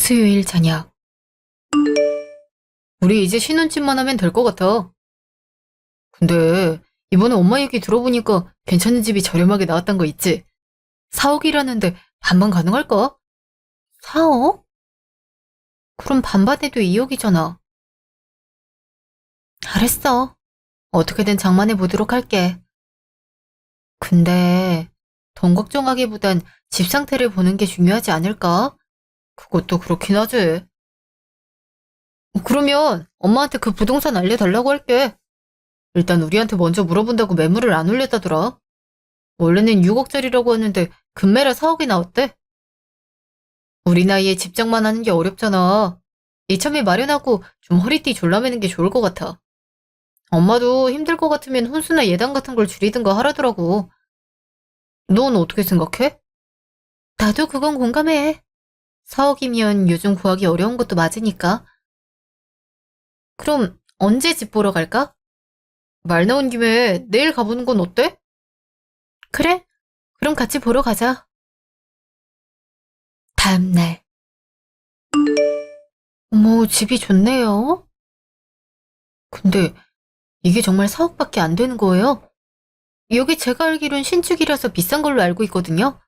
수요일 저녁. 우리 이제 신혼집만 하면 될 것 같아. 근데 이번에 엄마 얘기 들어보니까 괜찮은 집이 저렴하게 나왔단 거 있지? 4억이라는데 반반 가능할까? 4억? 그럼 반반에도 2억이잖아. 알았어. 어떻게든 장만해 보도록 할게. 근데 돈 걱정하기보단 집 상태를 보는 게 중요하지 않을까? 그것도 그렇긴 하지. 그러면 엄마한테 그 부동산 알려달라고 할게. 일단 우리한테 먼저 물어본다고 매물을 안 올렸다더라. 원래는 6억짜리라고 하는데 금매라 4억이 나왔대. 우리 나이에 집장만 하는 게 어렵잖아. 이참에 마련하고 좀 허리띠 졸라매는 게 좋을 것 같아. 엄마도 힘들 것 같으면 혼수나 예단 같은 걸 줄이든가 하라더라고. 넌 어떻게 생각해? 나도 그건 공감해. 4억이면 요즘 구하기 어려운 것도 맞으니까. 그럼 언제 집 보러 갈까? 말 나온 김에 내일 가보는 건 어때? 그래? 그럼 같이 보러 가자. 다음 날. 어머, 집이 좋네요. 근데 이게 정말 4억밖에 안 되는 거예요? 여기 제가 알기론 신축이라서 비싼 걸로 알고 있거든요.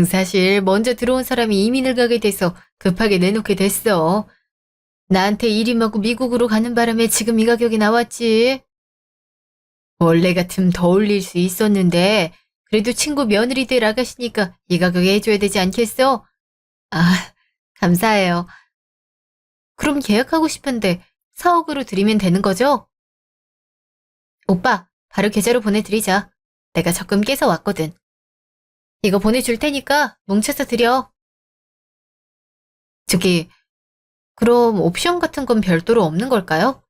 사실 먼저 들어온 사람이 이민을 가게 돼서 급하게 내놓게 됐어. 나한테 일임하고 미국으로 가는 바람에 지금 이 가격이 나왔지. 원래 같으면 더 올릴 수 있었는데 그래도 친구 며느리들 아가씨니까 이 가격에 해줘야 되지 않겠어? 아, 감사해요. 그럼 계약하고 싶은데 4억으로 드리면 되는 거죠? 오빠, 바로 계좌로 보내드리자. 내가 적금 깨서 왔거든. 이거 보내줄 테니까 뭉쳐서 드려. 저기, 그럼 옵션 같은 건 별도로 없는 걸까요?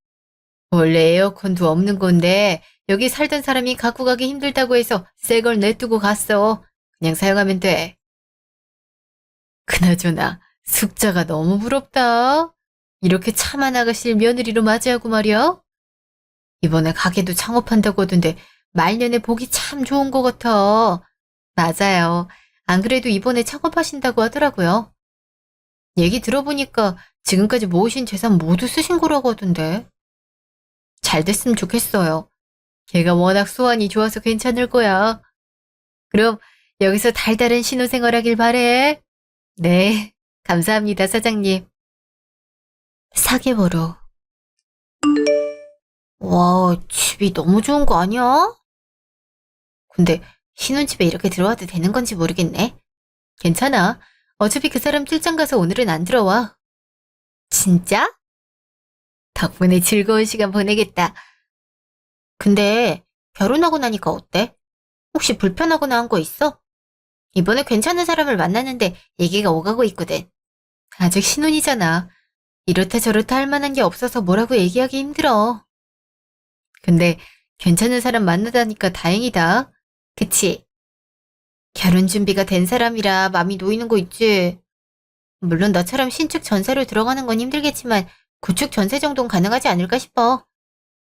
원래 에어컨도 없는 건데 여기 살던 사람이 갖고 가기 힘들다고 해서 새 걸 내두고 갔어. 그냥 사용하면 돼. 그나저나 숙자가 너무 부럽다. 이렇게 차만 아가씨를 며느리로 맞이하고 말이야. 이번에 가게도 창업한다고 하던데 말년에 보기 참 좋은 것 같아. 맞아요. 안 그래도 이번에 창업하신다고 하더라고요. 얘기 들어보니까 지금까지 모으신 재산 모두 쓰신 거라고 하던데. 잘 됐으면 좋겠어요. 걔가 워낙 수완이 좋아서 괜찮을 거야. 그럼 여기서 달달한 신혼생활 하길 바래. 네, 감사합니다, 사장님. 4개월 후. 와, 집이 너무 좋은 거 아니야? 근데 신혼집에 이렇게 들어와도 되는 건지 모르겠네. 괜찮아. 어차피 그 사람 출장 가서 오늘은 안 들어와. 진짜? 덕분에 즐거운 시간 보내겠다. 근데 결혼하고 나니까 어때? 혹시 불편하거나 한 거 있어? 이번에 괜찮은 사람을 만났는데 얘기가 오가고 있거든. 아직 신혼이잖아. 이렇다 저렇다 할 만한 게 없어서 뭐라고 얘기하기 힘들어. 근데 괜찮은 사람 만나다니까 다행이다. 그치? 결혼 준비가 된 사람이라 마음이 놓이는 거 있지. 물론 너처럼 신축 전세로 들어가는 건 힘들겠지만 구축 전세 정도는 가능하지 않을까 싶어.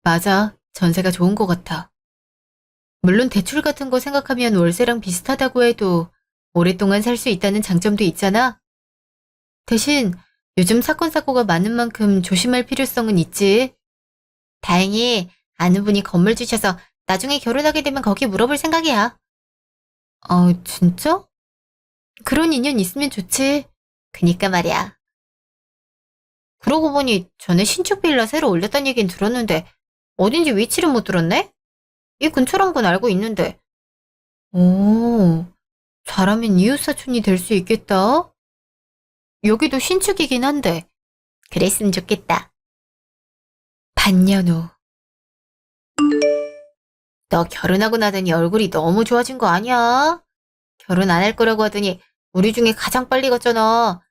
맞아. 전세가 좋은 것 같아. 물론 대출 같은 거 생각하면 월세랑 비슷하다고 해도 오랫동안 살 수 있다는 장점도 있잖아. 대신 요즘 사건 사고가 많은 만큼 조심할 필요성은 있지. 다행히 아는 분이 건물 주셔서 나중에 결혼하게 되면 거기 물어볼 생각이야. 진짜? 그런 인연 있으면 좋지. 그니까 말이야. 그러고 보니 전에 신축 빌라 새로 올렸다는 얘긴 들었는데 어딘지 위치를 못 들었네? 이 근처란 건 알고 있는데. 오, 잘하면 이웃사촌이 될 수 있겠다. 여기도 신축이긴 한데. 그랬으면 좋겠다. 반년 후. 너 결혼하고 나더니 얼굴이 너무 좋아진 거 아니야? 결혼 안 할 거라고 하더니 우리 중에 가장 빨리 갔잖아.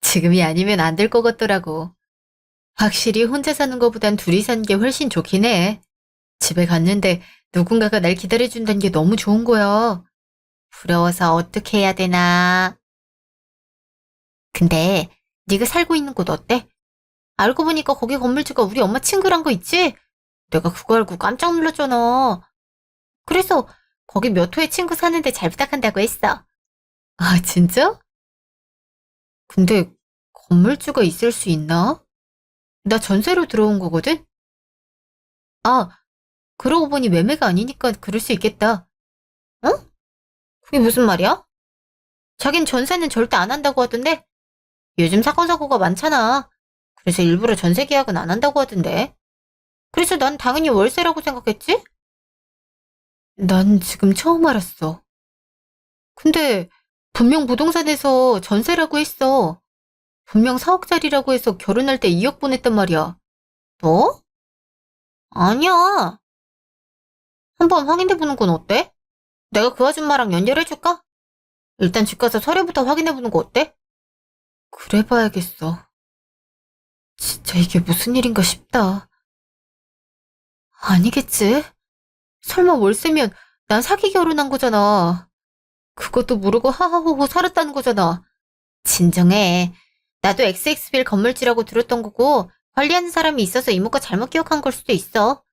지금이 아니면 안 될 것 같더라고. 확실히 혼자 사는 것보단 둘이 사는 게 훨씬 좋긴 해. 집에 갔는데 누군가가 날 기다려준다는 게 너무 좋은 거야. 부러워서 어떻게 해야 되나. 근데 네가 살고 있는 곳 어때? 알고 보니까 거기 건물주가 우리 엄마 친구란 거 있지? 내가 그거 알고 깜짝 놀랐잖아. 그래서 거기 몇 호의 친구 사는데 잘 부탁한다고 했어. 아, 진짜? 근데 건물주가 있을 수 있나? 나 전세로 들어온 거거든? 아, 그러고 보니 매매가 아니니까 그럴 수 있겠다. 어? 그게 무슨 말이야? 자긴 전세는 절대 안 한다고 하던데? 요즘 사건 사고가 많잖아. 그래서 일부러 전세 계약은 안 한다고 하던데. 그래서 난 당연히 월세라고 생각했지? 난 지금 처음 알았어. 근데 분명 부동산에서 전세라고 했어. 분명 4억짜리라고 해서 결혼할 때 2억 보냈단 말이야. 뭐? 아니야. 한번 확인해보는 건 어때? 내가 그 아줌마랑 연결해줄까? 일단 집 가서 서류부터 확인해보는 거 어때? 그래 봐야겠어. 진짜 이게 무슨 일인가 싶다. 아니겠지? 설마 월세면 난 사기 결혼한 거잖아. 그것도 모르고 하하호호 살았다는 거잖아. 진정해. 나도 XX빌 건물주라고 들었던 거고 관리하는 사람이 있어서 이모가 잘못 기억한 걸 수도 있어.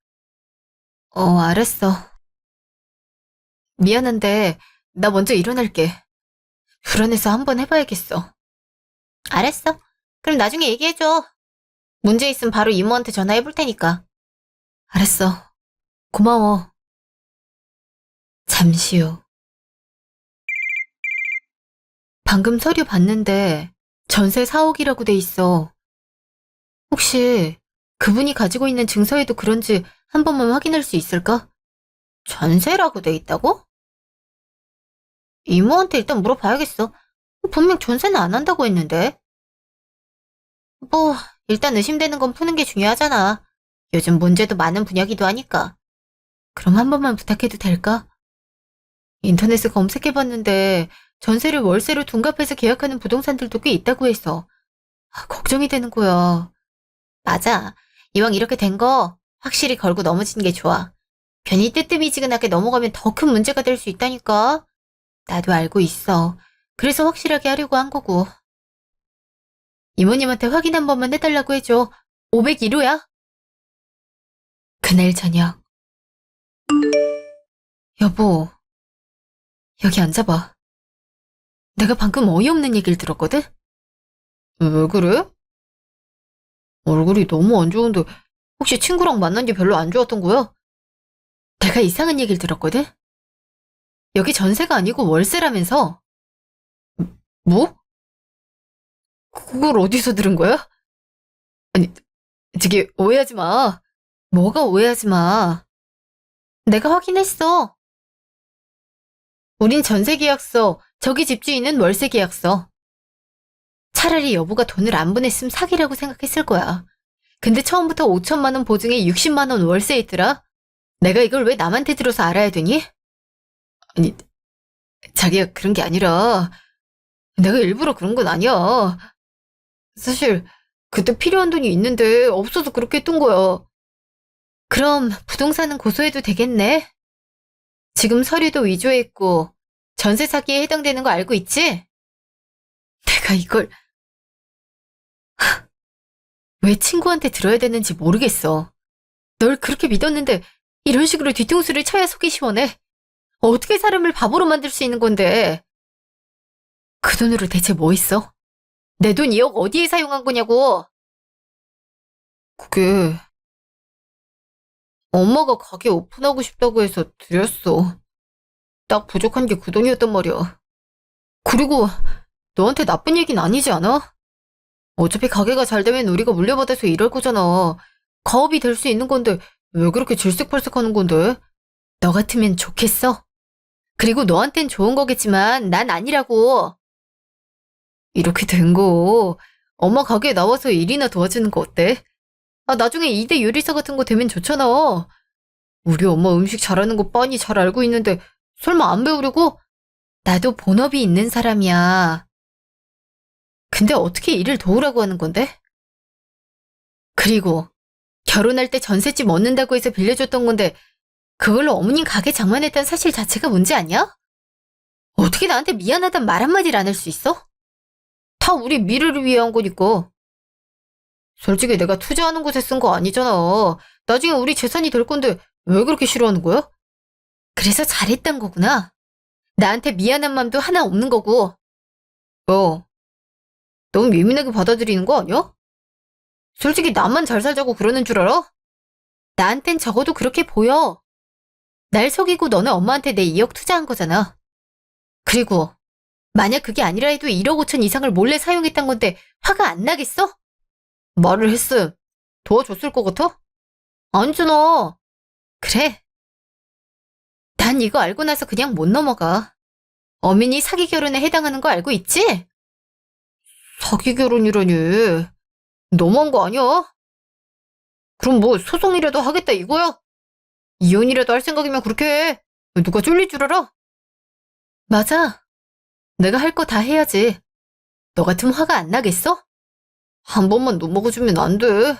알았어. 미안한데 나 먼저 일어날게. 불안해서 한번 해봐야겠어. 알았어. 그럼 나중에 얘기해줘. 문제 있으면 바로 이모한테 전화해볼 테니까. 알았어. 고마워. 잠시 후. 방금 서류 봤는데 전세 4억이라고 돼 있어. 혹시 그분이 가지고 있는 증서에도 그런지 한 번만 확인할 수 있을까? 전세라고 돼 있다고? 이모한테 일단 물어봐야겠어. 분명 전세는 안 한다고 했는데. 뭐, 일단 의심되는 건 푸는 게 중요하잖아. 요즘 문제도 많은 분야기도 하니까. 그럼 한 번만 부탁해도 될까? 인터넷에 검색해봤는데 전세를 월세로 둔갑해서 계약하는 부동산들도 꽤 있다고 해서 걱정이 되는 거야. 맞아. 이왕 이렇게 된 거 확실히 걸고 넘어지는 게 좋아. 괜히 뜨뜨미지근하게 넘어가면 더 큰 문제가 될 수 있다니까. 나도 알고 있어. 그래서 확실하게 하려고 한 거고. 이모님한테 확인 한 번만 해달라고 해줘. 501호야? 그날 저녁. 여보, 여기 앉아봐. 내가 방금 어이없는 얘기를 들었거든? 왜 그래? 얼굴이 너무 안 좋은데 혹시 친구랑 만난 게 별로 안 좋았던 거야? 내가 이상한 얘기를 들었거든? 여기 전세가 아니고 월세라면서. 뭐? 그걸 어디서 들은 거야? 아니, 저기 오해하지 마. 뭐가 오해하지 마. 내가 확인했어. 우린 전세 계약서, 저기 집주인은 월세 계약서. 차라리 여보가 돈을 안 보냈으면 사기라고 생각했을 거야. 근데 처음부터 5천만 원 보증에 60만 원 월세 있더라? 내가 이걸 왜 남한테 들어서 알아야 되니? 아니, 자기가 그런 게 아니라 내가 일부러 그런 건 아니야. 사실 그때 필요한 돈이 있는데 없어서 그렇게 했던 거야. 그럼 부동산은 고소해도 되겠네? 지금 서류도 위조했고 전세 사기에 해당되는 거 알고 있지? 내가 이걸 왜 친구한테 들어야 되는지 모르겠어. 널 그렇게 믿었는데 이런 식으로 뒤통수를 쳐야 속이 시원해. 어떻게 사람을 바보로 만들 수 있는 건데. 그 돈으로 대체 뭐 했어? 내 돈 2억 어디에 사용한 거냐고. 그게 엄마가 가게 오픈하고 싶다고 해서 드렸어. 딱 부족한 게 그 돈이었단 말이야. 그리고 너한테 나쁜 얘기는 아니지 않아? 어차피 가게가 잘 되면 우리가 물려받아서 일할 거잖아. 가업이 될 수 있는 건데 왜 그렇게 질색팔색하는 건데? 너 같으면 좋겠어? 그리고 너한텐 좋은 거겠지만 난 아니라고. 이렇게 된 거 엄마 가게에 나와서 일이나 도와주는 거 어때? 나중에 2대 요리사 같은 거 되면 좋잖아. 우리 엄마 음식 잘하는 거 뻔히 잘 알고 있는데 설마 안 배우려고? 나도 본업이 있는 사람이야. 근데 어떻게 일을 도우라고 하는 건데? 그리고 결혼할 때 전셋집 얻는다고 해서 빌려줬던 건데 그걸로 어머님 가게 장만했다는 사실 자체가 문제 아니야? 어떻게 나한테 미안하단 말 한마디를 안 할 수 있어? 다 우리 미래를 위한 거니까. 솔직히 내가 투자하는 곳에 쓴 거 아니잖아. 나중에 우리 재산이 될 건데 왜 그렇게 싫어하는 거야? 그래서 잘했던 거구나. 나한테 미안한 맘도 하나 없는 거고. 어, 너무 예민하게 받아들이는 거 아니야? 솔직히 나만 잘 살자고 그러는 줄 알아? 나한텐 적어도 그렇게 보여. 날 속이고 너네 엄마한테 내 2억 투자한 거잖아. 그리고 만약 그게 아니라 해도 1억 5천 이상을 몰래 사용했단 건데 화가 안 나겠어? 말을 했음. 도와줬을 것 같아? 아니잖아. 그래. 난 이거 알고 나서 그냥 못 넘어가. 어민이 사기 결혼에 해당하는 거 알고 있지? 사기 결혼이라니. 너무한 거 아니야? 그럼 뭐 소송이라도 하겠다 이거야? 이혼이라도 할 생각이면 그렇게 해. 누가 쫄릴 줄 알아? 맞아. 내가 할 거 다 해야지. 너 같으면 화가 안 나겠어? 한 번만 넘어가주면 안 돼.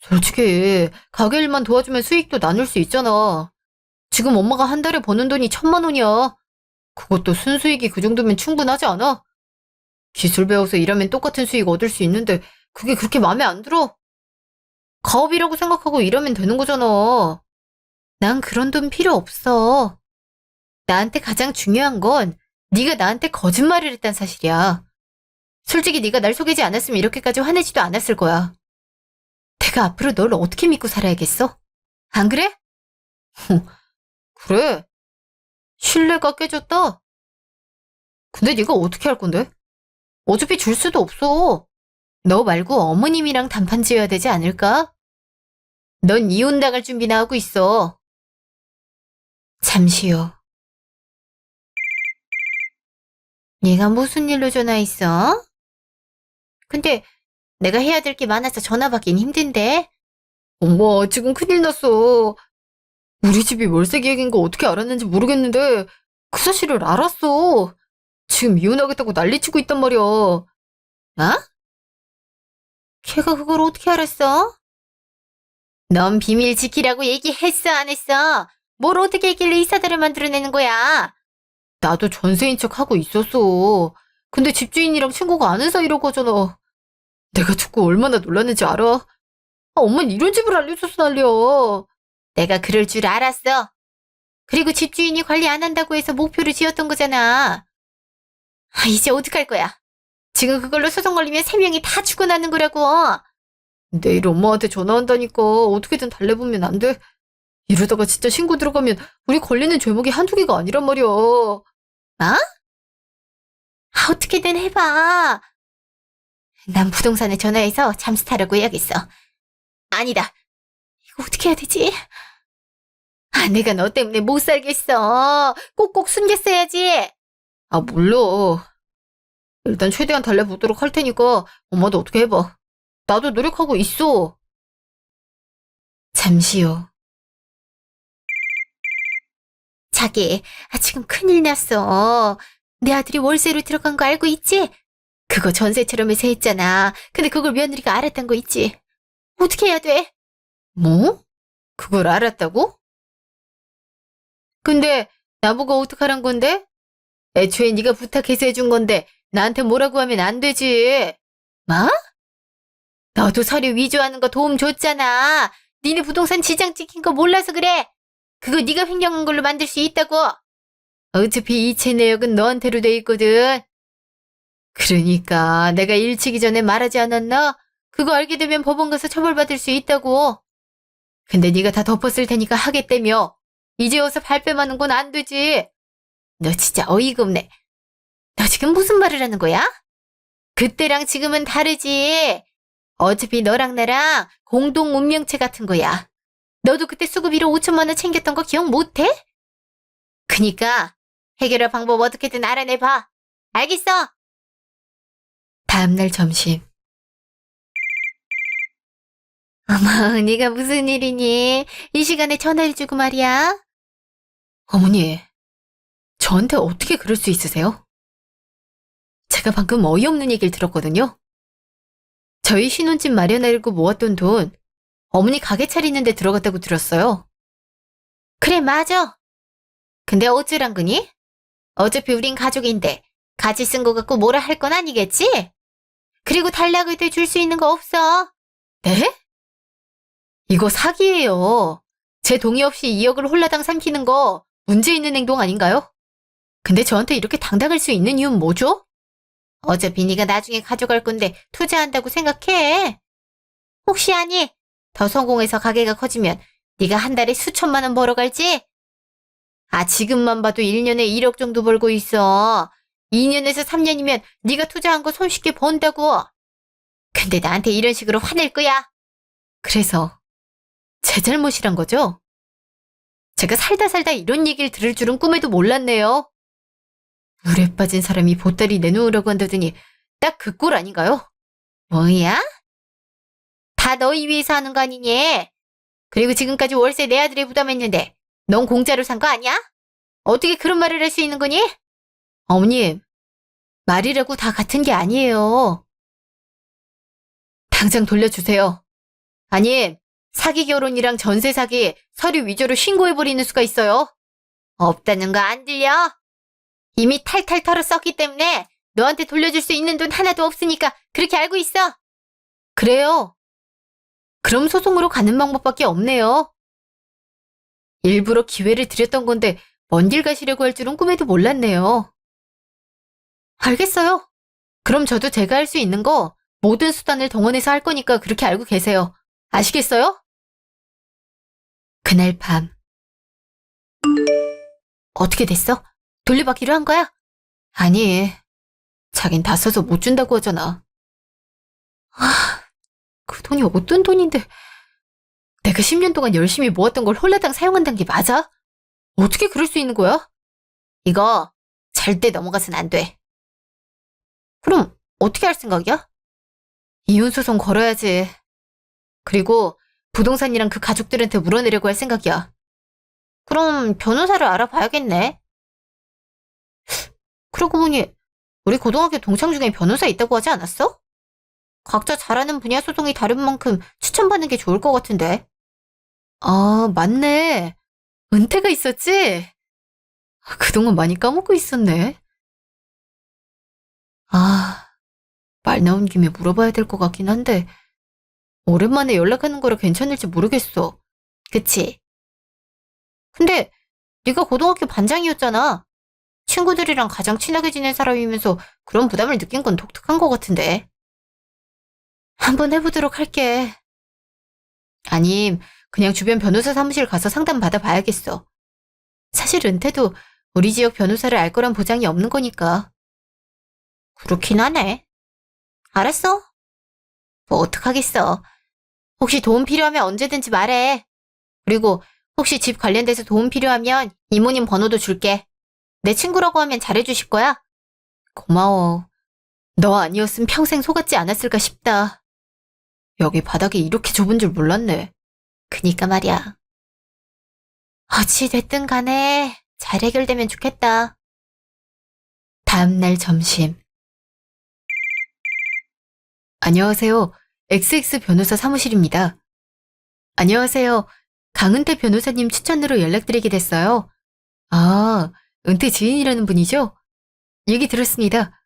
솔직히 가게 일만 도와주면 수익도 나눌 수 있잖아. 지금 엄마가 한 달에 버는 돈이 1,000만 원이야. 그것도 순수익이 그 정도면 충분하지 않아? 기술 배워서 일하면 똑같은 수익 얻을 수 있는데 그게 그렇게 마음에 안 들어? 가업이라고 생각하고 일하면 되는 거잖아. 난 그런 돈 필요 없어. 나한테 가장 중요한 건 네가 나한테 거짓말을 했단 사실이야. 솔직히 네가 날 속이지 않았으면 이렇게까지 화내지도 않았을 거야. 내가 앞으로 널 어떻게 믿고 살아야겠어? 안 그래? 그래. 신뢰가 깨졌다. 근데 네가 어떻게 할 건데? 어차피 줄 수도 없어. 너 말고 어머님이랑 단판 지어야 되지 않을까? 넌 이혼 당할 준비나 하고 있어. 잠시요. 얘가 무슨 일로 전화했어? 근데 내가 해야 될 게 많아서 전화 받긴 힘든데. 엄마, 지금 큰일 났어. 우리 집이 월세 계획인 거 어떻게 알았는지 모르겠는데 그 사실을 알았어. 지금 이혼하겠다고 난리치고 있단 말이야. 어? 걔가 그걸 어떻게 알았어? 넌 비밀 지키라고 얘기했어, 안 했어? 뭘 어떻게 했길래 이 사달을 만들어내는 거야? 나도 전세인 척 하고 있었어. 근데 집주인이랑 친구가 아는 사이라고 하잖아. 내가 듣고 얼마나 놀랐는지 알아? 엄마는 이런 집을 알려줘서 난리야. 내가 그럴 줄 알았어. 그리고 집주인이 관리 안 한다고 해서 목표를 지었던 거잖아. 이제 어떡할 거야? 지금 그걸로 소송 걸리면 3명이 다 죽어나는 거라고. 내일 엄마한테 전화한다니까 어떻게든 달래보면 안 돼? 이러다가 진짜 신고 들어가면 우리 걸리는 죄목이 한두 개가 아니란 말이야. 어떻게든 해봐. 난 부동산에 전화해서 잠수 타라고 해야겠어. 아니다. 이거 어떻게 해야 되지? 내가 너 때문에 못 살겠어. 꼭꼭 숨겼어야지. 몰라. 일단 최대한 달래보도록 할 테니까 엄마도 어떻게 해봐. 나도 노력하고 있어. 잠시요. 자기, 지금 큰일 났어. 내 아들이 월세로 들어간 거 알고 있지? 그거 전세처럼 해서 했잖아. 근데 그걸 며느리가 알았단 거 있지? 어떻게 해야 돼? 뭐? 그걸 알았다고? 근데 나보고 어떡하란 건데? 애초에 네가 부탁해서 해준 건데 나한테 뭐라고 하면 안 되지. 뭐? 너도 서류 위조하는 거 도움 줬잖아. 니네 부동산 지장 찍힌 거 몰라서 그래. 그거 네가 횡령한 걸로 만들 수 있다고. 어차피 이체 내역은 너한테로 돼 있거든. 그러니까 내가 일치기 전에 말하지 않았나? 그거 알게 되면 법원 가서 처벌받을 수 있다고. 근데 네가 다 덮었을 테니까 하겠다며. 이제 와서 발뺌하는 건 안 되지. 너 진짜 어이가 없네. 너 지금 무슨 말을 하는 거야? 그때랑 지금은 다르지. 어차피 너랑 나랑 공동 운명체 같은 거야. 너도 그때 수급 1억 5천만 원 챙겼던 거 기억 못해? 그니까 해결할 방법 어떻게든 알아내봐. 알겠어? 다음날 점심. 어머, 네가 무슨 일이니? 이 시간에 전화해주고 말이야. 어머니, 저한테 어떻게 그럴 수 있으세요? 제가 방금 어이없는 얘기를 들었거든요. 저희 신혼집 마련하려고 모았던 돈 어머니 가게 차리는 데 들어갔다고 들었어요. 그래, 맞아. 근데 어쩌란 거니? 어차피 우린 가족인데 같이 쓴 거 갖고 뭐라 할 건 아니겠지? 그리고 달라고 해도 줄 수 있는 거 없어. 네? 이거 사기예요. 제 동의 없이 2억을 홀라당 삼키는 거 문제 있는 행동 아닌가요? 근데 저한테 이렇게 당당할 수 있는 이유는 뭐죠? 어차피 네가 나중에 가져갈 건데 투자한다고 생각해. 혹시 아니? 더 성공해서 가게가 커지면 네가 한 달에 수천만 원 벌어갈지? 아, 지금만 봐도 1년에 1억 정도 벌고 있어. 2년에서 3년이면 네가 투자한 거 손쉽게 번다고. 근데 나한테 이런 식으로 화낼 거야. 그래서 제 잘못이란 거죠? 제가 살다 살다 이런 얘기를 들을 줄은 꿈에도 몰랐네요. 물에 빠진 사람이 보따리 내놓으라고 한다더니 딱 그 꼴 아닌가요? 뭐야? 다 너희 위해서 하는 거 아니니? 그리고 지금까지 월세 내 아들이 부담했는데 넌 공짜로 산 거 아니야? 어떻게 그런 말을 할 수 있는 거니? 어머님, 말이라고 다 같은 게 아니에요. 당장 돌려주세요. 아님, 사기 결혼이랑 전세 사기, 서류 위조로 신고해버리는 수가 있어요. 없다는 거 안 들려? 이미 탈탈 털어 썼기 때문에 너한테 돌려줄 수 있는 돈 하나도 없으니까 그렇게 알고 있어. 그래요. 그럼 소송으로 가는 방법밖에 없네요. 일부러 기회를 드렸던 건데 먼 길 가시려고 할 줄은 꿈에도 몰랐네요. 알겠어요. 그럼 저도 제가 할 수 있는 거 모든 수단을 동원해서 할 거니까 그렇게 알고 계세요. 아시겠어요? 그날 밤. 어떻게 됐어? 돌려받기로 한 거야? 아니, 자긴 다 써서 못 준다고 하잖아. 아, 그 돈이 어떤 돈인데 내가 10년 동안 열심히 모았던 걸 홀라당 사용한다는 게 맞아? 어떻게 그럴 수 있는 거야? 이거 절대 넘어가선 안 돼. 그럼 어떻게 할 생각이야? 이혼소송 걸어야지. 그리고 부동산이랑 그 가족들한테 물어내려고 할 생각이야. 그럼 변호사를 알아봐야겠네. 그러고 보니 우리 고등학교 동창 중에 변호사 있다고 하지 않았어? 각자 잘하는 분야 소송이 다른 만큼 추천받는 게 좋을 것 같은데. 아, 맞네. 은퇴가 있었지? 그동안 많이 까먹고 있었네. 아, 말 나온 김에 물어봐야 될 것 같긴 한데 오랜만에 연락하는 거라 괜찮을지 모르겠어. 그치? 근데 네가 고등학교 반장이었잖아. 친구들이랑 가장 친하게 지낸 사람이면서 그런 부담을 느낀 건 독특한 것 같은데. 한번 해보도록 할게. 아님, 그냥 주변 변호사 사무실 가서 상담 받아봐야겠어. 사실 은퇴도 우리 지역 변호사를 알 거란 보장이 없는 거니까. 그렇긴 하네. 알았어. 뭐 어떡하겠어. 혹시 도움 필요하면 언제든지 말해. 그리고 혹시 집 관련돼서 도움 필요하면 이모님 번호도 줄게. 내 친구라고 하면 잘해주실 거야? 고마워. 너 아니었으면 평생 속았지 않았을까 싶다. 여기 바닥이 이렇게 좁은 줄 몰랐네. 그니까 말이야. 어찌 됐든 간에 잘 해결되면 좋겠다. 다음날 점심. 안녕하세요. XX 변호사 사무실입니다. 안녕하세요. 강은태 변호사님 추천으로 연락드리게 됐어요. 아, 은퇴 지인이라는 분이죠? 얘기 들었습니다.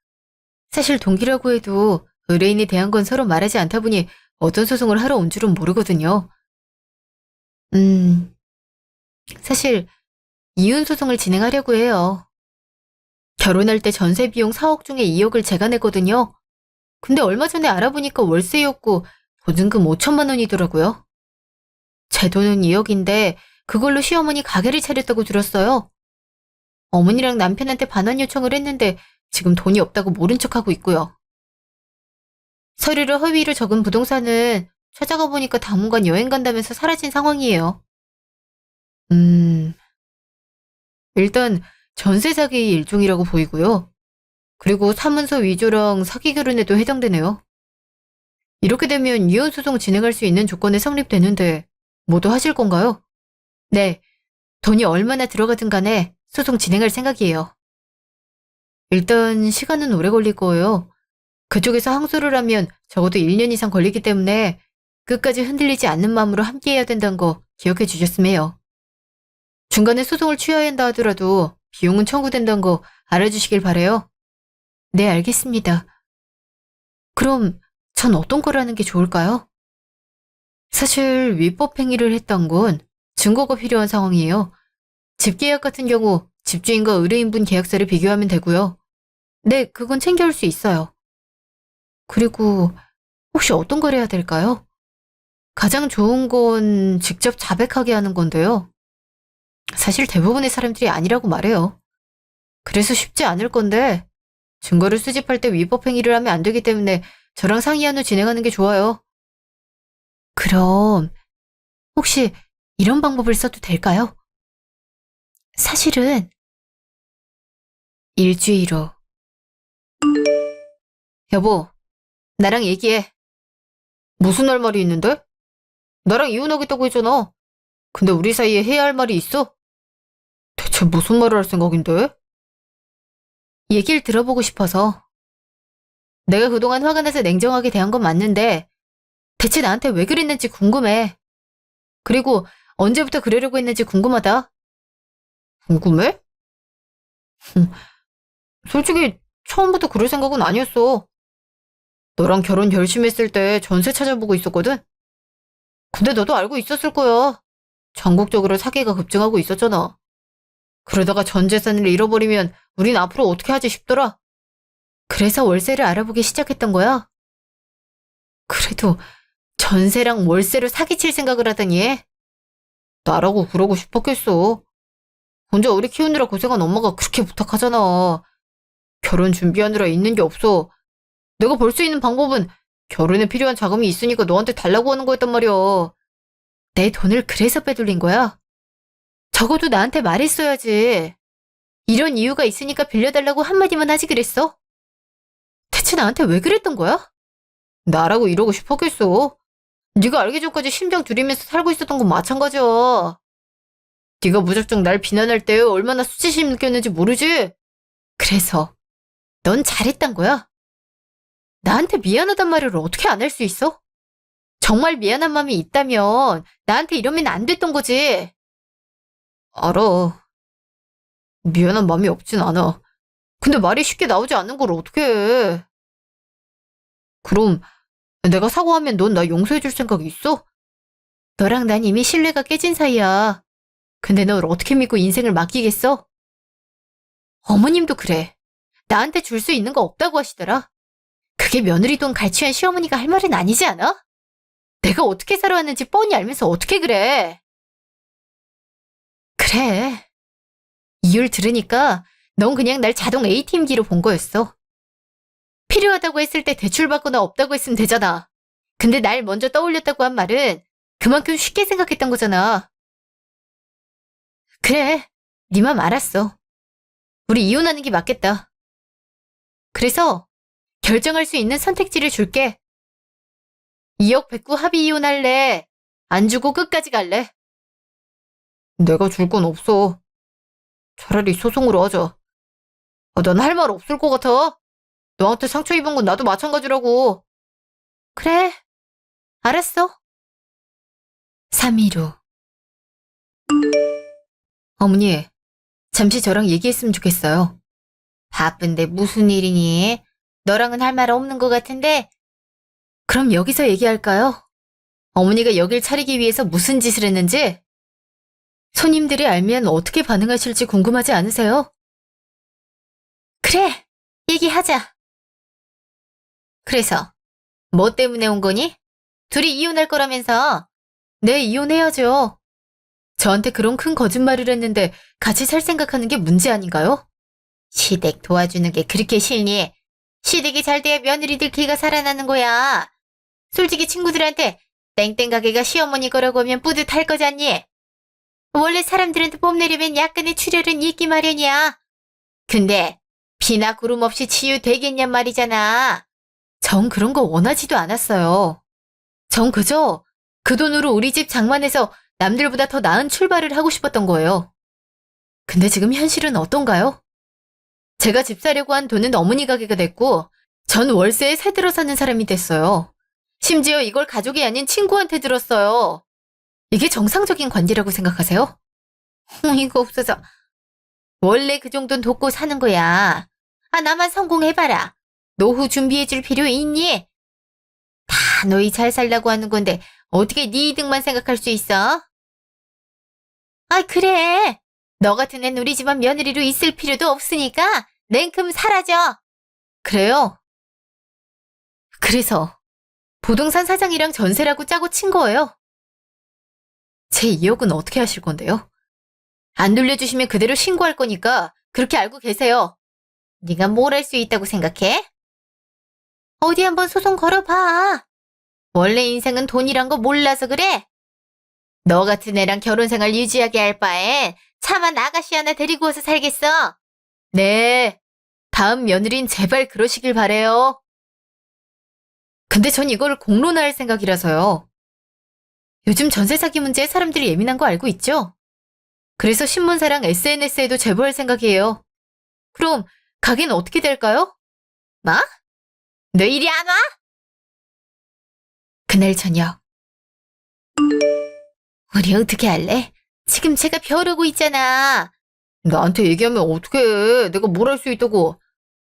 사실 동기라고 해도 의뢰인에 대한 건 서로 말하지 않다 보니 어떤 소송을 하러 온 줄은 모르거든요. 음, 사실 이혼 소송을 진행하려고 해요. 결혼할 때 전세 비용 4억 중에 2억을 제가 내거든요. 근데 얼마 전에 알아보니까 월세였고 보증금 5천만 원이더라고요. 제 돈은 2억인데 그걸로 시어머니 가게를 차렸다고 들었어요. 어머니랑 남편한테 반환 요청을 했는데 지금 돈이 없다고 모른 척하고 있고요. 서류를 허위로 적은 부동산은 찾아가 보니까 당분간 여행 간다면서 사라진 상황이에요. 음, 일단 전세 사기 일종이라고 보이고요. 그리고 사문서 위조랑 사기 결혼에도 해당되네요. 이렇게 되면 이혼 소송 진행할 수 있는 조건에 성립되는데 모두 하실 건가요? 네, 돈이 얼마나 들어가든 간에 소송 진행할 생각이에요. 일단 시간은 오래 걸릴 거예요. 그쪽에서 항소를 하면 적어도 1년 이상 걸리기 때문에 끝까지 흔들리지 않는 마음으로 함께해야 된다는 거 기억해 주셨으면 해요. 중간에 소송을 취하야 한다 하더라도 비용은 청구된다는 거 알아주시길 바래요. 네, 알겠습니다. 그럼 전 어떤 걸 하는 게 좋을까요? 사실 위법 행위를 했던 건 증거가 필요한 상황이에요. 집계약 같은 경우 집주인과 의뢰인분 계약서를 비교하면 되고요. 네, 그건 챙겨올 수 있어요. 그리고 혹시 어떤 걸 해야 될까요? 가장 좋은 건 직접 자백하게 하는 건데요. 사실 대부분의 사람들이 아니라고 말해요. 그래서 쉽지 않을 건데 증거를 수집할 때 위법 행위를 하면 안 되기 때문에 저랑 상의한 후 진행하는 게 좋아요. 그럼 혹시 이런 방법을 써도 될까요? 사실은 일주일 후. 여보, 나랑 얘기해. 무슨 할 말이 있는데? 나랑 이혼하겠다고 했잖아. 근데 우리 사이에 해야 할 말이 있어? 대체 무슨 말을 할 생각인데? 얘기를 들어보고 싶어서. 내가 그동안 화가 나서 냉정하게 대한 건 맞는데 대체 나한테 왜 그랬는지 궁금해. 그리고 언제부터 그러려고 했는지 궁금하다. 궁금해? 솔직히 처음부터 그럴 생각은 아니었어. 너랑 결혼 결심했을 때 전세 찾아보고 있었거든? 근데 너도 알고 있었을 거야. 전국적으로 사기가 급증하고 있었잖아. 그러다가 전 재산을 잃어버리면 우린 앞으로 어떻게 하지 싶더라. 그래서 월세를 알아보기 시작했던 거야. 그래도 전세랑 월세로 사기칠 생각을 하다니. 나라고 그러고 싶었겠어. 혼자 우리 키우느라 고생한 엄마가 그렇게 부탁하잖아. 결혼 준비하느라 있는 게 없어. 내가 벌 수 있는 방법은 결혼에 필요한 자금이 있으니까 너한테 달라고 하는 거였단 말이야. 내 돈을 그래서 빼돌린 거야. 적어도 나한테 말했어야지. 이런 이유가 있으니까 빌려달라고 한마디만 하지 그랬어? 대체 나한테 왜 그랬던 거야? 나라고 이러고 싶었겠어. 네가 알기 전까지 심장 졸이면서 살고 있었던 건 마찬가지야. 네가 무작정 날 비난할 때 얼마나 수치심 느꼈는지 모르지? 그래서 넌 잘했단 거야. 나한테 미안하단 말을 어떻게 안 할 수 있어? 정말 미안한 마음이 있다면 나한테 이러면 안 됐던 거지. 알아. 미안한 마음이 없진 않아. 근데 말이 쉽게 나오지 않는 걸 어떻게 해. 그럼 내가 사과하면 넌 나 용서해줄 생각 있어? 너랑 난 이미 신뢰가 깨진 사이야. 근데 널 어떻게 믿고 인생을 맡기겠어? 어머님도 그래. 나한테 줄 수 있는 거 없다고 하시더라. 그게 며느리 돈 갈취한 시어머니가 할 말은 아니지 않아? 내가 어떻게 살아왔는지 뻔히 알면서 어떻게 그래? 그래. 이유를 들으니까 넌 그냥 날 자동 ATM기로 본 거였어. 필요하다고 했을 때 대출받거나 없다고 했으면 되잖아. 근데 날 먼저 떠올렸다고 한 말은 그만큼 쉽게 생각했던 거잖아. 그래. 네 맘 알았어. 우리 이혼하는 게 맞겠다. 그래서 결정할 수 있는 선택지를 줄게. 2억 뱉고 합의 이혼할래? 안 주고 끝까지 갈래? 내가 줄 건 없어. 차라리 소송으로 하자. 난 할 말 없을 것 같아. 너한테 상처 입은 건 나도 마찬가지라고. 그래, 알았어. 3일 후. 어머니, 잠시 저랑 얘기했으면 좋겠어요. 바쁜데 무슨 일이니? 너랑은 할 말 없는 것 같은데? 그럼 여기서 얘기할까요? 어머니가 여길 차리기 위해서 무슨 짓을 했는지? 손님들이 알면 어떻게 반응하실지 궁금하지 않으세요? 그래, 얘기하자. 그래서 뭐 때문에 온 거니? 둘이 이혼할 거라면서. 네, 이혼해야죠. 저한테 그런 큰 거짓말을 했는데 같이 살 생각하는 게 문제 아닌가요? 시댁 도와주는 게 그렇게 싫니? 시댁이 잘 돼야 며느리들 기가 살아나는 거야. 솔직히 친구들한테 땡땡 가게가 시어머니 거라고 하면 뿌듯할 거잖니? 원래 사람들한테 뽐내려면 약간의 출혈은 있기 마련이야. 근데 비나 구름 없이 치유되겠냔 말이잖아. 전 그런 거 원하지도 않았어요. 전 그저 그 돈으로 우리 집 장만해서 남들보다 더 나은 출발을 하고 싶었던 거예요. 근데 지금 현실은 어떤가요? 제가 집 사려고 한 돈은 어머니 가게가 됐고 전 월세에 새 들어 사는 사람이 됐어요. 심지어 이걸 가족이 아닌 친구한테 들었어요. 이게 정상적인 관계라고 생각하세요? 이거 없어서 원래 그 정도는 돕고 사는 거야. 아, 나만 성공해봐라. 노후 준비해줄 필요 있니? 다 너희 잘 살라고 하는 건데 어떻게 네 이득만 생각할 수 있어? 아, 그래. 너 같은 애는 우리 집안 며느리로 있을 필요도 없으니까 냉큼 사라져. 그래요? 그래서 부동산 사장이랑 전세라고 짜고 친 거예요. 제 2억은 어떻게 하실 건데요? 안 돌려주시면 그대로 신고할 거니까 그렇게 알고 계세요. 네가 뭘 할 수 있다고 생각해? 어디 한번 소송 걸어봐. 원래 인생은 돈이란 거 몰라서 그래? 너 같은 애랑 결혼 생활 유지하게 할 바엔 차마 아가씨 하나 데리고 와서 살겠어. 네. 다음 며느린 제발 그러시길 바래요. 근데 전 이걸 공론화할 생각이라서요. 요즘 전세 사기 문제에 사람들이 예민한 거 알고 있죠? 그래서 신문사랑 SNS에도 제보할 생각이에요. 그럼 가게는 어떻게 될까요? 뭐? 너 이리 안 와? 그날 저녁. 우리 어떻게 할래? 지금 제가 벼르고 있잖아. 나한테 얘기하면 어떡해. 내가 뭘 할 수 있다고.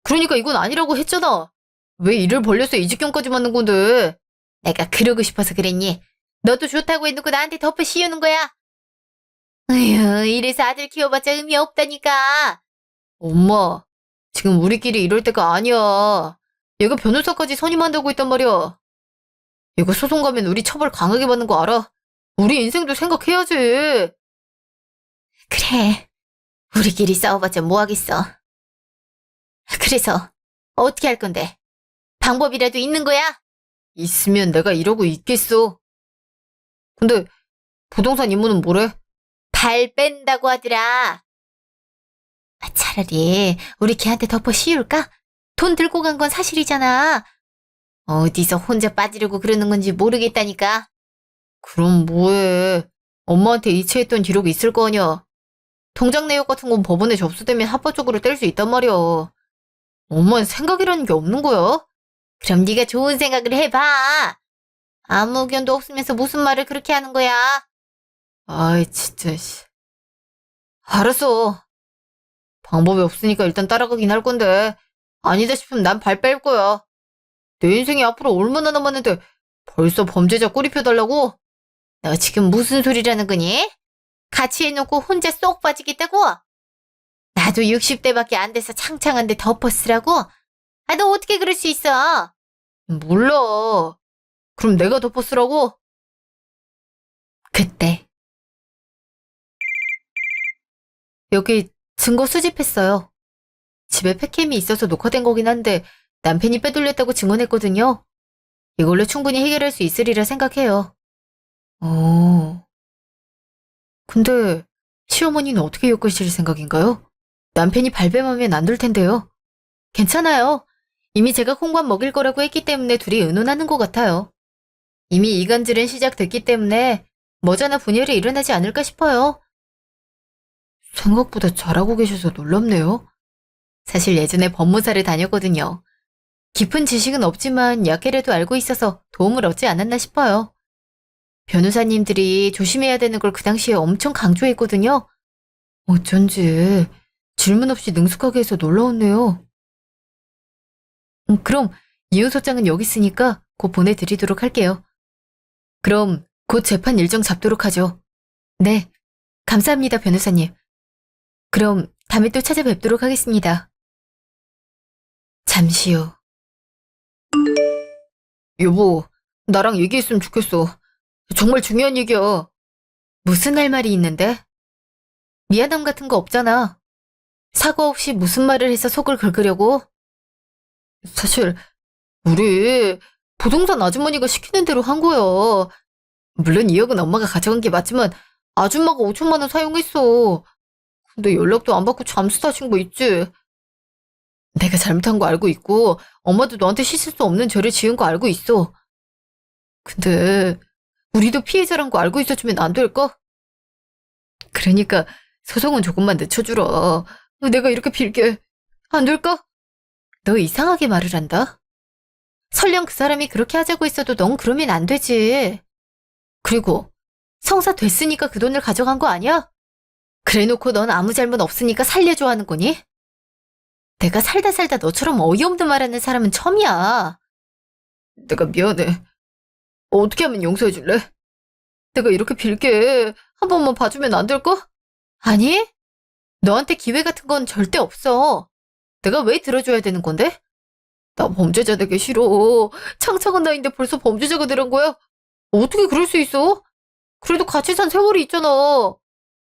그러니까 이건 아니라고 했잖아. 왜 일을 벌려서 이 직경까지 맞는 건데. 내가 그러고 싶어서 그랬니? 너도 좋다고 해놓고 나한테 덮어 씌우는 거야. 에휴, 이래서 아들 키워봤자 의미 없다니까. 엄마, 지금 우리끼리 이럴 때가 아니야. 얘가 변호사까지 선임한다고 했단 말이야. 얘가 소송 가면 우리 처벌 강하게 받는 거 알아? 우리 인생도 생각해야지. 그래, 우리끼리 싸워봤자 뭐 하겠어. 그래서 어떻게 할 건데? 방법이라도 있는 거야? 있으면 내가 이러고 있겠어. 근데 부동산 임무는 뭐래? 발 뺀다고 하더라. 차라리 우리 걔한테 덮어 씌울까? 돈 들고 간 건 사실이잖아. 어디서 혼자 빠지려고 그러는 건지 모르겠다니까. 그럼 뭐해. 엄마한테 이체했던 기록이 있을 거 아니야. 통장 내역 같은 건 법원에 접수되면 합법적으로 뗄 수 있단 말이야. 엄마는 생각이라는 게 없는 거야? 그럼 네가 좋은 생각을 해봐. 아무 의견도 없으면서 무슨 말을 그렇게 하는 거야? 아이 진짜 씨. 알았어. 방법이 없으니까 일단 따라가긴 할 건데 아니다 싶으면 난 발 뺄 거야. 내 인생이 앞으로 얼마나 남았는데 벌써 범죄자 꼬리표 달라고? 너 지금 무슨 소리라는 거니? 같이 해놓고 혼자 쏙 빠지겠다고? 나도 60대밖에 안 돼서 창창한데 덮어 쓰라고? 아, 너 어떻게 그럴 수 있어? 몰라. 그럼 내가 덮어 쓰라고? 그때 여기 증거 수집했어요. 집에 팩캠이 있어서 녹화된 거긴 한데 남편이 빼돌렸다고 증언했거든요. 이걸로 충분히 해결할 수 있으리라 생각해요. 근데 시어머니는 어떻게 엮으실 생각인가요? 남편이 발뺌하면 안 될 텐데요. 괜찮아요. 이미 제가 콩밥 먹일 거라고 했기 때문에 둘이 의논하는 것 같아요. 이미 이간질은 시작됐기 때문에 머지않아 분열이 일어나지 않을까 싶어요. 생각보다 잘하고 계셔서 놀랍네요. 사실 예전에 법무사를 다녔거든요. 깊은 지식은 없지만 약해라도 알고 있어서 도움을 얻지 않았나 싶어요. 변호사님들이 조심해야 되는 걸 그 당시에 엄청 강조했거든요. 어쩐지 질문 없이 능숙하게 해서 놀라웠네요. 그럼 이혼소장은 여기 있으니까 곧 보내드리도록 할게요. 그럼 곧 재판 일정 잡도록 하죠. 네, 감사합니다, 변호사님. 그럼 다음에 또 찾아뵙도록 하겠습니다. 잠시 후. 여보, 나랑 얘기했으면 좋겠어. 정말 중요한 얘기야. 무슨 할 말이 있는데? 미안함 같은 거 없잖아. 사과 없이 무슨 말을 해서 속을 긁으려고? 사실 우리 부동산 아주머니가 시키는 대로 한 거야. 물론 2억은 엄마가 가져간 게 맞지만 아줌마가 5천만 원 사용했어. 근데 연락도 안 받고 잠수 타신 거 있지? 내가 잘못한 거 알고 있고 엄마도 너한테 씻을 수 없는 죄를 지은 거 알고 있어. 근데 우리도 피해자란 거 알고 있어주면 안 될까? 그러니까 소송은 조금만 늦춰주라. 내가 이렇게 빌게. 안 될까? 너 이상하게 말을 한다. 설령 그 사람이 그렇게 하자고 했어도 넌 그러면 안 되지. 그리고 성사 됐으니까 그 돈을 가져간 거 아니야? 그래놓고 넌 아무 잘못 없으니까 살려줘 하는 거니? 내가 살다 살다 너처럼 어이없는 말하는 사람은 처음이야. 내가 미안해. 어떻게 하면 용서해줄래? 내가 이렇게 빌게. 한 번만 봐주면 안 될까? 아니, 너한테 기회 같은 건 절대 없어. 내가 왜 들어줘야 되는 건데? 나 범죄자 되기 싫어. 창창한 나이인데 벌써 범죄자가 되는 거야? 어떻게 그럴 수 있어? 그래도 같이 산 세월이 있잖아.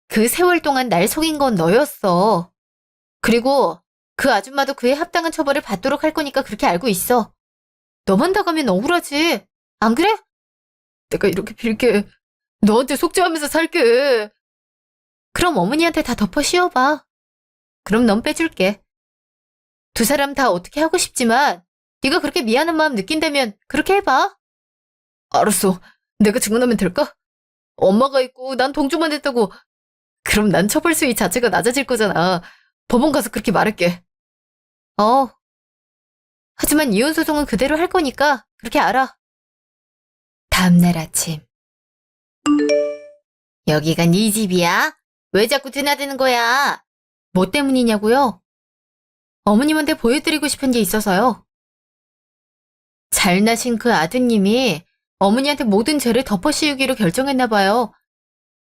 그 세월 동안 날 속인 건 너였어. 그리고 그 아줌마도 그에 합당한 처벌을 받도록 할 거니까 그렇게 알고 있어. 너만 나가면 억울하지. 안 그래? 내가 이렇게 빌게. 너한테 속죄하면서 살게. 그럼 어머니한테 다 덮어 씌워봐. 그럼 넌 빼줄게. 두 사람 다 어떻게 하고 싶지만 네가 그렇게 미안한 마음 느낀다면 그렇게 해봐. 알았어. 내가 증언하면 될까? 엄마가 있고 난 동조만 했다고. 그럼 난 처벌 수위 자체가 낮아질 거잖아. 법원 가서 그렇게 말할게. 어. 하지만 이혼 소송은 그대로 할 거니까 그렇게 알아. 다음날 아침. 여기가 네 집이야? 왜 자꾸 드나드는 거야? 뭐 때문이냐고요? 어머님한테 보여드리고 싶은 게 있어서요. 잘나신 그 아드님이 어머니한테 모든 죄를 덮어씌우기로 결정했나 봐요.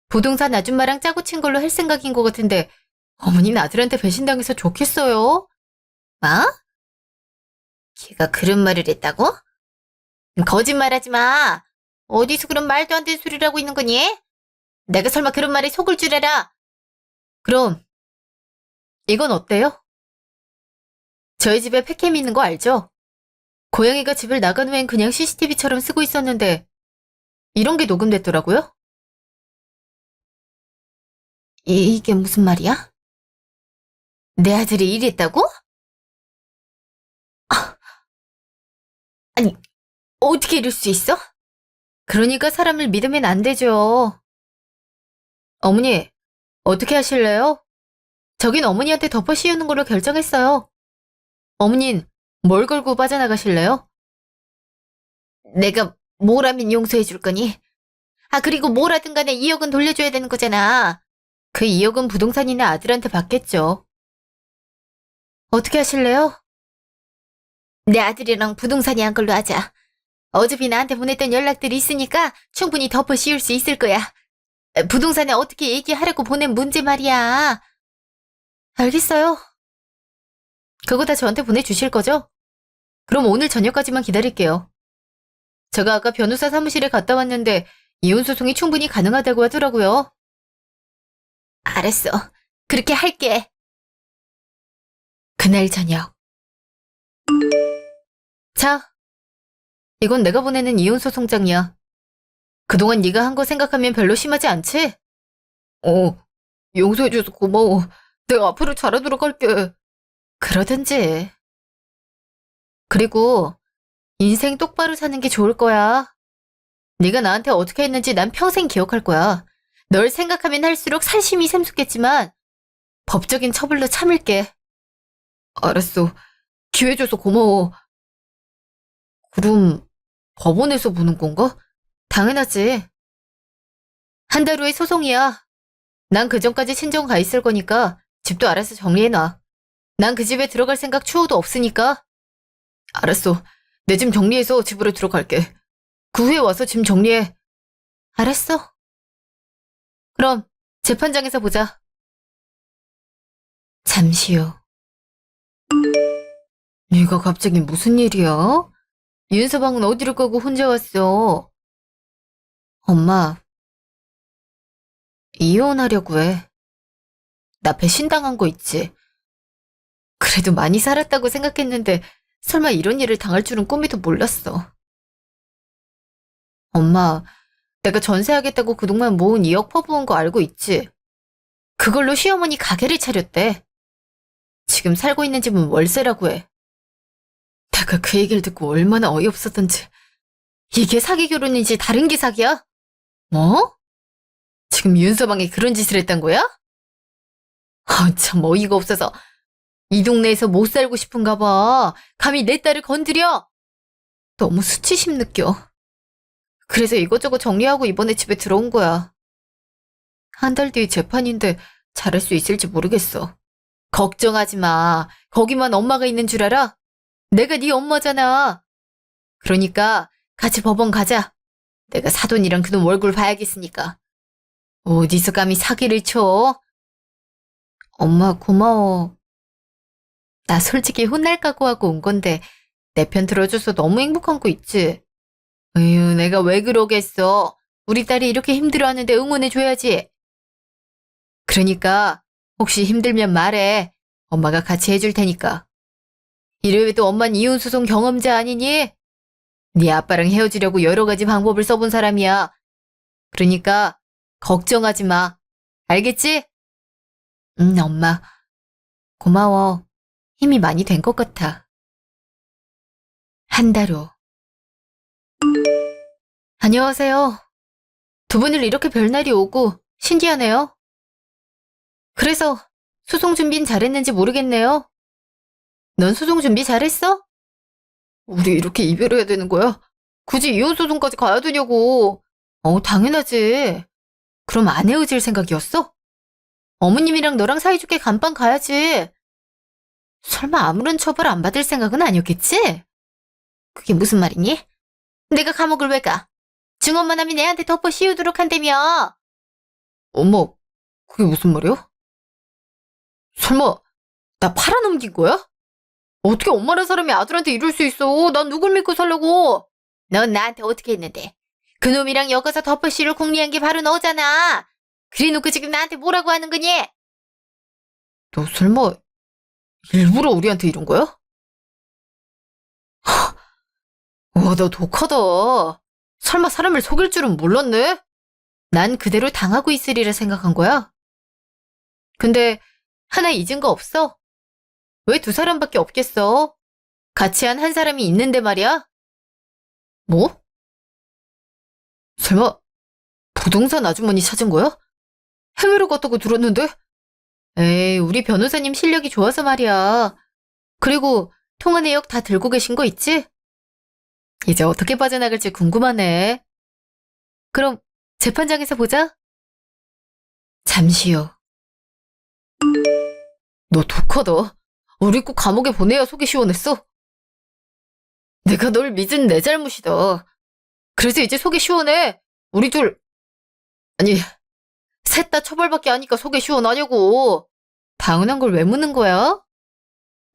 부동산 아줌마랑 짜고 친 걸로 할 생각인 것 같은데 어머니는 아들한테 배신당해서 좋겠어요? 뭐? 걔가 그런 말을 했다고? 거짓말하지 마. 어디서 그런 말도 안 되는 소리를 하고 있는 거니? 내가 설마 그런 말에 속을 줄 알아? 그럼 이건 어때요? 저희 집에 팩캠 있는 거 알죠? 고양이가 집을 나간 후엔 그냥 CCTV처럼 쓰고 있었는데 이런 게 녹음됐더라고요? 이게 무슨 말이야? 내 아들이 이랬다고? 아니, 어떻게 이럴 수 있어? 그러니까 사람을 믿으면 안 되죠. 어머니, 어떻게 하실래요? 저긴 어머니한테 덮어 씌우는 걸로 결정했어요. 어머닌, 뭘 걸고 빠져나가실래요? 내가 뭘 하면 용서해 줄 거니? 아, 그리고 뭘 하든 간에 2억은 돌려줘야 되는 거잖아. 그 2억은 부동산이나 아들한테 받겠죠. 어떻게 하실래요? 내 아들이랑 부동산이 한 걸로 하자. 어차피 나한테 보냈던 연락들이 있으니까 충분히 덮어 씌울 수 있을 거야. 부동산에 어떻게 얘기하라고 보낸 문제 말이야. 알겠어요. 그거 다 저한테 보내주실 거죠? 그럼 오늘 저녁까지만 기다릴게요. 제가 아까 변호사 사무실에 갔다 왔는데 이혼 소송이 충분히 가능하다고 하더라고요. 알았어. 그렇게 할게. 그날 저녁. 자, 이건 내가 보내는 이혼 소송장이야. 그동안 네가 한 거 생각하면 별로 심하지 않지? 용서해줘서 고마워. 내가 앞으로 잘하도록 할게. 그러든지. 그리고 인생 똑바로 사는 게 좋을 거야. 네가 나한테 어떻게 했는지 난 평생 기억할 거야. 널 생각하면 할수록 살심이 샘솟겠지만 법적인 처벌로 참을게. 알았어. 기회 줘서 고마워. 그럼 법원에서 보는 건가? 당연하지. 한 달 후에 소송이야. 난 그 전까지 친정 가 있을 거니까 집도 알아서 정리해놔. 난 그 집에 들어갈 생각 추호도 없으니까. 알았어. 내 짐 정리해서 집으로 들어갈게. 그 후에 와서 짐 정리해. 알았어. 그럼 재판장에서 보자. 잠시 후. 네가 갑자기 무슨 일이야? 윤서방은 어디로 가고 혼자 왔어? 엄마, 이혼하려고 해. 나 배신당한 거 있지? 그래도 많이 살았다고 생각했는데 설마 이런 일을 당할 줄은 꿈에도 몰랐어. 엄마, 내가 전세하겠다고 그동안 모은 2억 퍼부은 거 알고 있지? 그걸로 시어머니 가게를 차렸대. 지금 살고 있는 집은 월세라고 해. 내가 그 얘기를 듣고 얼마나 어이없었던지. 이게 사기 결혼인지 다른 게 사기야? 뭐? 지금 윤서방이 그런 짓을 했단 거야? 참 어이가 없어서. 이 동네에서 못 살고 싶은가 봐. 감히 내 딸을 건드려? 너무 수치심 느껴. 그래서 이것저것 정리하고 이번에 집에 들어온 거야. 한 달 뒤에 재판인데 잘할 수 있을지 모르겠어. 걱정하지 마. 거기만 엄마가 있는 줄 알아? 내가 네 엄마잖아. 그러니까 같이 법원 가자. 내가 사돈이랑 그놈 얼굴 봐야겠으니까. 어디서 감히 사기를 쳐? 엄마 고마워. 나 솔직히 혼날 각오하고 온 건데 내 편 들어줘서 너무 행복한 거 있지? 에휴, 내가 왜 그러겠어. 우리 딸이 이렇게 힘들어하는데 응원해줘야지. 그러니까 혹시 힘들면 말해. 엄마가 같이 해줄 테니까. 이래봬도 엄만 이혼소송 경험자 아니니? 네 아빠랑 헤어지려고 여러 가지 방법을 써본 사람이야. 그러니까 걱정하지 마. 알겠지? 응, 엄마. 고마워. 힘이 많이 된 것 같아. 한 달 후. 안녕하세요. 두 분을 이렇게 뵐 날이 오고 신기하네요. 그래서 소송 준비는 잘했는지 모르겠네요. 넌 소송 준비 잘했어? 우리 이렇게 이별해야 되는 거야? 굳이 이혼 소송까지 가야 되냐고. 당연하지. 그럼 안 헤어질 생각이었어? 어머님이랑 너랑 사이좋게 감방 가야지. 설마 아무런 처벌 안 받을 생각은 아니었겠지? 그게 무슨 말이니? 내가 감옥을 왜 가? 증언만 하면 애한테 덮어 씌우도록 한다며. 엄마, 그게 무슨 말이야? 설마 나 팔아넘긴 거야? 어떻게 엄마란 사람이 아들한테 이럴 수 있어? 난 누굴 믿고 살려고? 넌 나한테 어떻게 했는데? 그놈이랑 엮어서 덮어씌를 궁리한 게 바로 너잖아. 그래놓고 지금 나한테 뭐라고 하는 거니? 너 설마 일부러 우리한테 이런 거야? 와, 너 독하다. 설마 사람을 속일 줄은 몰랐네? 난 그대로 당하고 있으리라 생각한 거야. 근데 하나 잊은 거 없어? 왜 두 사람밖에 없겠어? 같이 한 한 사람이 있는데 말이야? 뭐? 설마 부동산 아주머니 찾은 거야? 해외로 갔다고 들었는데? 에이, 우리 변호사님 실력이 좋아서 말이야. 그리고 통화 내역 다 들고 계신 거 있지? 이제 어떻게 빠져나갈지 궁금하네. 그럼 재판장에서 보자. 잠시요. 너 독하다. 우리 꼭 감옥에 보내야 속이 시원했어. 내가 널 믿은 내 잘못이다. 그래서 이제 속이 시원해. 우리 둘, 아니, 셋 다 처벌받게 하니까 속이 시원하냐고. 당연한 걸 왜 묻는 거야?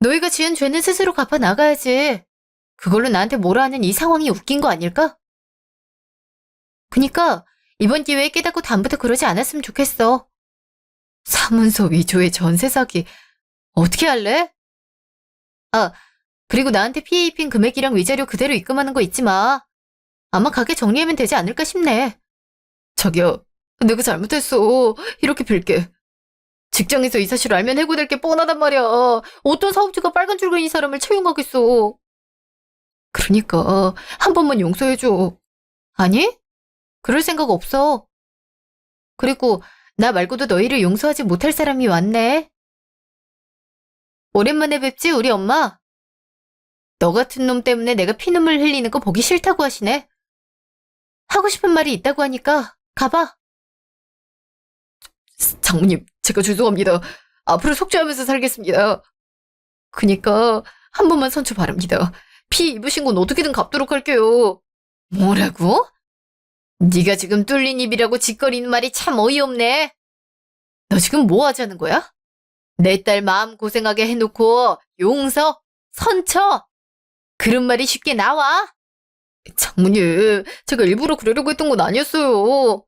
너희가 지은 죄는 스스로 갚아 나가야지. 그걸로 나한테 뭐라 하는 이 상황이 웃긴 거 아닐까? 그니까 이번 기회에 깨닫고 다음부터 그러지 않았으면 좋겠어. 사문서 위조의 전세 사기 어떻게 할래? 아, 그리고 나한테 피해 입힌 금액이랑 위자료 그대로 입금하는 거 잊지 마. 아마 가게 정리하면 되지 않을까 싶네. 자기야, 내가 잘못했어. 이렇게 빌게. 직장에서 이 사실을 알면 해고될 게 뻔하단 말이야. 어떤 사업주가 빨간 줄근 이 사람을 채용하겠어. 그러니까 한 번만 용서해줘. 아니? 그럴 생각 없어. 그리고 나 말고도 너희를 용서하지 못할 사람이 왔네. 오랜만에 뵙지, 우리 엄마? 너 같은 놈 때문에 내가 피눈물 흘리는 거 보기 싫다고 하시네. 하고 싶은 말이 있다고 하니까 가봐. 장모님, 제가 죄송합니다. 앞으로 속죄하면서 살겠습니다. 그니까 한 번만 선처 바랍니다. 피 입으신 건 어떻게든 갚도록 할게요. 뭐라고? 네가 지금 뚫린 입이라고 짓거리는 말이 참 어이없네. 너 지금 뭐 하자는 거야? 내 딸 마음 고생하게 해놓고 용서? 선처? 그런 말이 쉽게 나와? 장모님, 제가 일부러 그러려고 했던 건 아니었어요.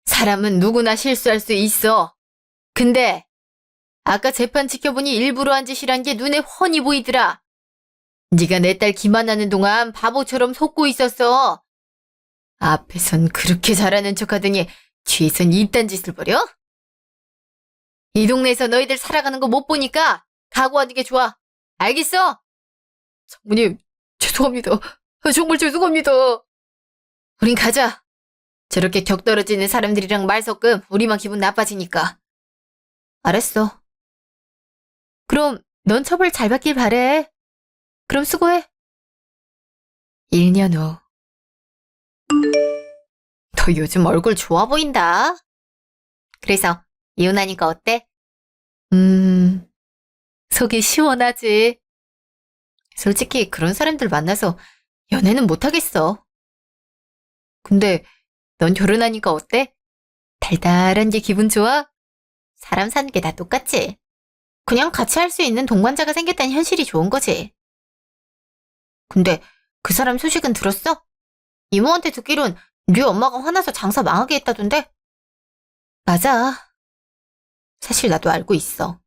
사람은 누구나 실수할 수 있어. 근데 아까 재판 지켜보니 일부러 한 짓이란 게 눈에 훤히 보이더라. 네가 내 딸 기만하는 동안 바보처럼 속고 있었어. 앞에선 그렇게 잘하는 척하더니 뒤에선 이딴 짓을 벌여? 이 동네에서 너희들 살아가는 거 못 보니까 각오하는 게 좋아. 알겠어? 장모님, 죄송합니다. 정말 죄송합니다. 우린 가자. 저렇게 격 떨어지는 사람들이랑 말 섞음 우리만 기분 나빠지니까. 알았어. 그럼 넌 처벌 잘 받길 바래. 그럼 수고해. 1년 후. 너 요즘 얼굴 좋아 보인다. 그래서 이혼하니까 어때? 속이 시원하지. 솔직히 그런 사람들 만나서 연애는 못하겠어. 근데 넌 결혼하니까 어때? 달달한 게 기분 좋아? 사람 사는 게 다 똑같지. 그냥 같이 할 수 있는 동반자가 생겼다는 현실이 좋은 거지. 근데 그 사람 소식은 들었어? 이모한테 듣기론 네 엄마가 화나서 장사 망하게 했다던데? 맞아. 사실 나도 알고 있어.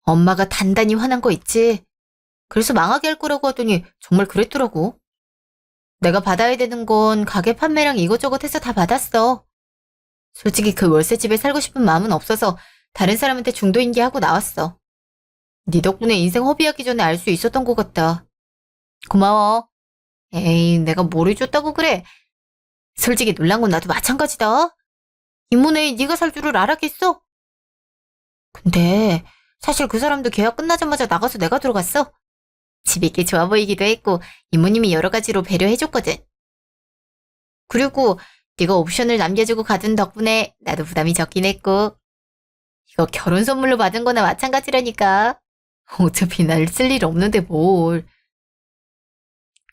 엄마가 단단히 화난 거 있지. 그래서 망하게 할 거라고 하더니 정말 그랬더라고. 내가 받아야 되는 건 가게 판매랑 이것저것 해서 다 받았어. 솔직히 그 월세집에 살고 싶은 마음은 없어서 다른 사람한테 중도인계하고 나왔어. 네 덕분에 인생 허비하기 전에 알 수 있었던 것 같다. 고마워. 에이, 내가 뭘 해줬다고 그래. 솔직히 놀란 건 나도 마찬가지다. 이모네 네가 살 줄을 알았겠어? 근데 사실 그 사람도 계약 끝나자마자 나가서 내가 들어갔어. 집이 꽤 좋아 보이기도 했고 이모님이 여러 가지로 배려해줬거든. 그리고 네가 옵션을 남겨주고 가둔 덕분에 나도 부담이 적긴 했고 이거 결혼 선물로 받은 거나 마찬가지라니까. 어차피 날 쓸 일 없는데 뭘.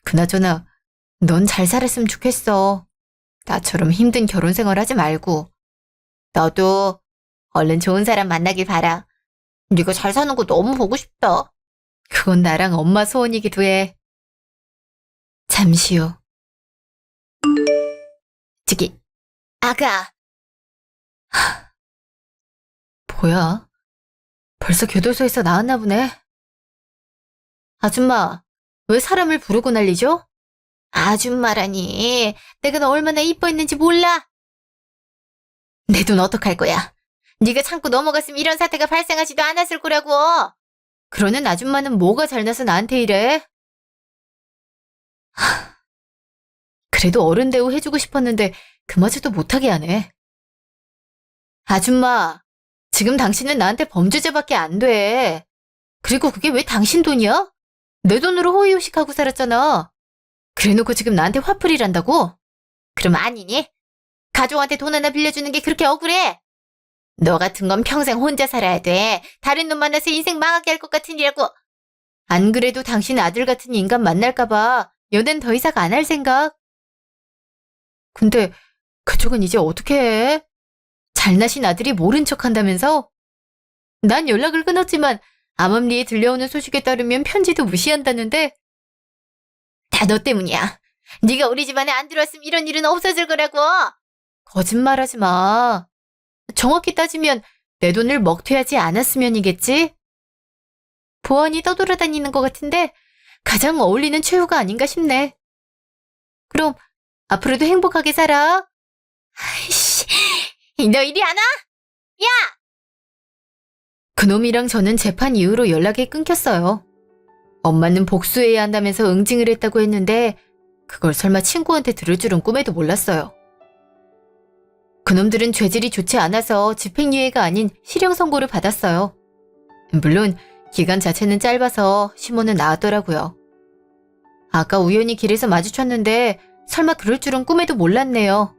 그나저나 넌 잘 살았으면 좋겠어. 나처럼 힘든 결혼 생활 하지 말고. 너도 얼른 좋은 사람 만나길 바라. 네가 잘 사는 거 너무 보고 싶다. 그건 나랑 엄마 소원이기도 해. 잠시 후. 저기, 아가. 뭐야? 벌써 교도소에서 나왔나 보네. 아줌마, 왜 사람을 부르고 난리죠? 아줌마라니, 내가 너 얼마나 이뻐했는지 몰라? 내 돈 어떡할 거야? 네가 참고 넘어갔으면 이런 사태가 발생하지도 않았을 거라고. 그러는 아줌마는 뭐가 잘나서 나한테 이래? 그래도 어른 대우 해주고 싶었는데 그마저도 못하게 하네. 아줌마, 지금 당신은 나한테 범죄자밖에 안 돼. 그리고 그게 왜 당신 돈이야? 내 돈으로 호의호식하고 살았잖아. 그래놓고 지금 나한테 화풀이란다고? 그럼 아니니? 가족한테 돈 하나 빌려주는 게 그렇게 억울해? 너 같은 건 평생 혼자 살아야 돼. 다른 놈 만나서 인생 망하게 할 것 같은 일이라고. 안 그래도 당신 아들 같은 인간 만날까봐 연애는 더 이상 안 할 생각. 근데 그쪽은 이제 어떻게 해? 잘나신 아들이 모른 척 한다면서? 난 연락을 끊었지만 암암리에 들려오는 소식에 따르면 편지도 무시한다는데? 다 너 때문이야. 네가 우리 집안에 안 들어왔으면 이런 일은 없어질 거라고. 거짓말하지 마. 정확히 따지면 내 돈을 먹튀하지 않았으면이겠지? 보안이 떠돌아다니는 것 같은데 가장 어울리는 최후가 아닌가 싶네. 그럼 앞으로도 행복하게 살아. 아이씨, 너 이리 안 와? 야! 그놈이랑 저는 재판 이후로 연락이 끊겼어요. 엄마는 복수해야 한다면서 응징을 했다고 했는데 그걸 설마 친구한테 들을 줄은 꿈에도 몰랐어요. 그놈들은 죄질이 좋지 않아서 집행유예가 아닌 실형 선고를 받았어요. 물론 기간 자체는 짧아서 심호는 나았더라고요. 아까 우연히 길에서 마주쳤는데 설마 그럴 줄은 꿈에도 몰랐네요.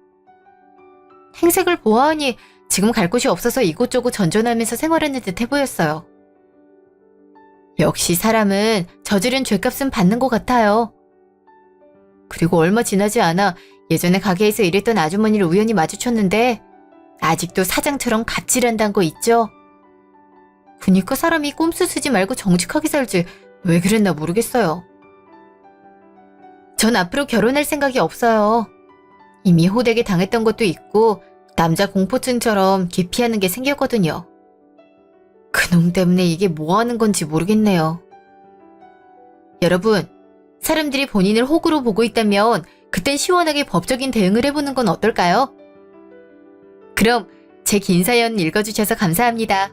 행색을 보아하니 지금 갈 곳이 없어서 이곳저곳 전전하면서 생활하는 듯해 보였어요. 역시 사람은 저지른 죄값은 받는 것 같아요. 그리고 얼마 지나지 않아 예전에 가게에서 일했던 아주머니를 우연히 마주쳤는데 아직도 사장처럼 갑질한다는 거 있죠? 그니까 사람이 꼼수 쓰지 말고 정직하게 살지 왜 그랬나 모르겠어요. 전 앞으로 결혼할 생각이 없어요. 이미 호되게 당했던 것도 있고 남자 공포증처럼 기피하는 게 생겼거든요. 그놈 때문에 이게 뭐 하는 건지 모르겠네요. 여러분, 사람들이 본인을 호구로 보고 있다면 그땐 시원하게 법적인 대응을 해보는 건 어떨까요? 그럼 제 긴 사연 읽어주셔서 감사합니다.